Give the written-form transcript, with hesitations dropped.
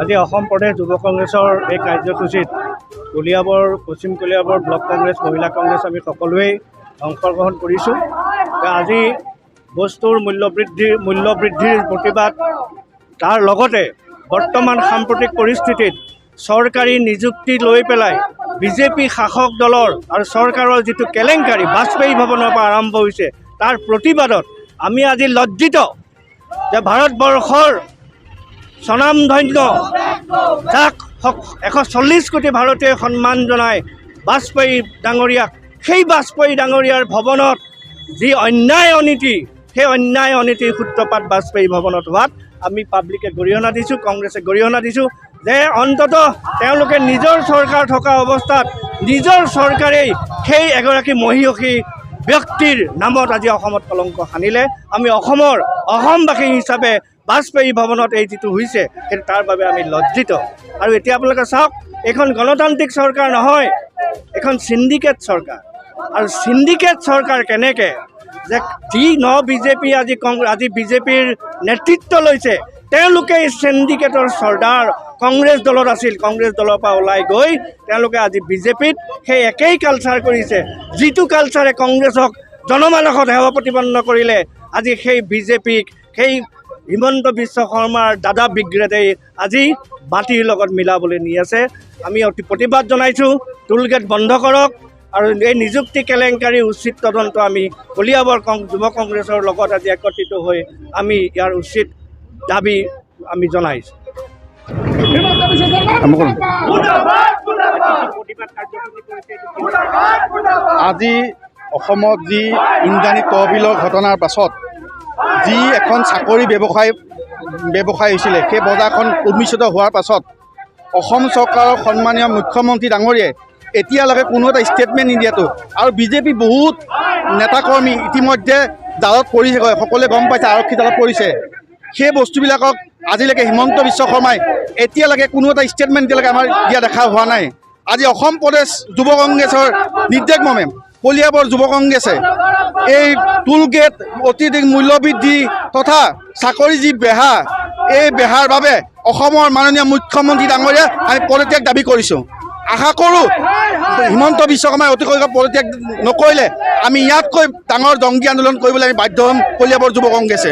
আজি অসম প্ৰদেশ যুৱ কংগ্ৰেছৰ এই কাৰ্যসূচীত কলিয়াবৰ পশ্চিম কলিয়াবৰ ব্লক কংগ্ৰেছ মহিলা কংগ্ৰেছ আমি সকলোৱেই অংশগ্ৰহণ কৰিছোঁ। আজি বস্তুৰ মূল্য বৃদ্ধিৰ প্ৰতিবাদ, তাৰ লগতে বৰ্তমান সাম্প্ৰতিক পৰিস্থিতিত চৰকাৰী নিযুক্তি লৈ পেলাই বিজেপি শাসক দলৰ আৰু চৰকাৰৰ যিটো কেলেংকাৰী বাজপেয়ী ভৱনৰ পৰা আৰম্ভ হৈছে, তাৰ প্ৰতিবাদত আমি আজি লজ্জিত যে ভাৰতবৰ্ষৰ স্বনামধন্য যাক 140 কোটি ভাৰতীয় সন্মান জনায় বাজপেয়ী ডাঙৰীয়াক, সেই বাজপেয়ী ডাঙৰীয়াৰ ভৱনত যি অন্যায় অনীতি, সেই অন্যায় অনীতিৰ সূত্ৰপাত বাজপেয়ী ভৱনত হোৱাত আমি পাব্লিকে গৰিহণা দিছোঁ, কংগ্ৰেছে গৰিহণা দিছোঁ যে অন্ততঃ তেওঁলোকে নিজৰ চৰকাৰ থকা অৱস্থাত নিজৰ চৰকাৰেই সেই এগৰাকী মহিয়সী ব্যক্তিৰ নামত আজি অসমত কলংক সানিলে। আমি অসমবাসী হিচাপে বাজপেয়ী ভৱনত এই যিটো হৈছে সেইটো তাৰ বাবে আমি লজ্জিত। আৰু এতিয়া আপোনালোকে চাওক, এইখন গণতান্ত্ৰিক চৰকাৰ নহয়, এখন চিণ্ডিকেট চৰকাৰ। আৰু চিণ্ডিকেট চৰকাৰ কেনেকৈ যে যি বিজেপি আজি বিজেপিৰ নেতৃত্ব লৈছে, তেওঁলোকে এই চিণ্ডিকেটৰ চৰ্দাৰ কংগ্ৰেছ দলত আছিল। কংগ্ৰেছ দলৰ পৰা ওলাই গৈ তেওঁলোকে আজি বিজেপিত সেই একেই কালচাৰ কৰিছে, যিটো কালচাৰে কংগ্ৰেছক জনমানসত সেৱা প্ৰতিপন্ন কৰিলে। আজি সেই বিজেপিক, সেই হিমন্ত বিশ্ব শৰ্মাৰ দাদা ব্ৰিগেডেই আজি মাটিৰ লগত মিলাবলৈ নি আছে। আমি অতি প্ৰতিবাদ জনাইছোঁ, টোলগেট বন্ধ কৰক আৰু এই নিযুক্তি কেলেংকাৰী উচিত তদন্ত আমি কলিয়াবৰ যুৱ কংগ্ৰেছৰ লগত আজি একত্ৰিত হৈ আমি ইয়াৰ উচিত দাবী আমি জনাইছোঁ। আজি অসমত যি ইন্দ্ৰাণী তহবিলৰ ঘটনাৰ পাছত যি এখন চাকৰি ব্যৱসায় হৈছিলে, সেই বজাৰখন উন্মোচিত হোৱাৰ পাছত অসম চৰকাৰৰ সন্মানীয় মুখ্যমন্ত্ৰী ডাঙৰীয়াই এতিয়ালৈকে কোনো এটা ষ্টেটমেণ্ট নিদিয়াটো, আৰু বিজেপি বহুত নেতাকৰ্মী ইতিমধ্যে জালত পৰিছে, সকলোৱে গম পাইছে, আৰক্ষী জালত পৰিছে। সেই বস্তুবিলাকক আজিলৈকে হিমন্ত বিশ্ব শৰ্মাই এতিয়ালৈকে কোনো এটা ষ্টেটমেণ্ট এতিয়ালৈকে আমাৰ দিয়া দেখা হোৱা নাই। আজি অসম প্ৰদেশ যুৱ কংগ্ৰেছৰ নিৰ্দেশমৰ্মে কলিয়াবৰ যুৱ কংগ্ৰেছে এই টোলগেট, অত্যাধিক মূল্যবৃদ্ধি তথা চাকৰি যি বেহা, এই বেহাৰ বাবে অসমৰ মাননীয় মুখ্যমন্ত্ৰী ডাঙৰীয়া আমি পদত্যাগ দাবী কৰিছোঁ। আশা কৰোঁ হিমন্ত বিশ্ব শৰ্মাই অতি শীঘ্ৰে পদত্যাগ নকৰিলে আমি ইয়াতকৈ ডাঙৰ জংগী আন্দোলন কৰিবলৈ আমি বাধ্য হ'ম কলিয়াবৰ যুৱ কংগ্ৰেছে।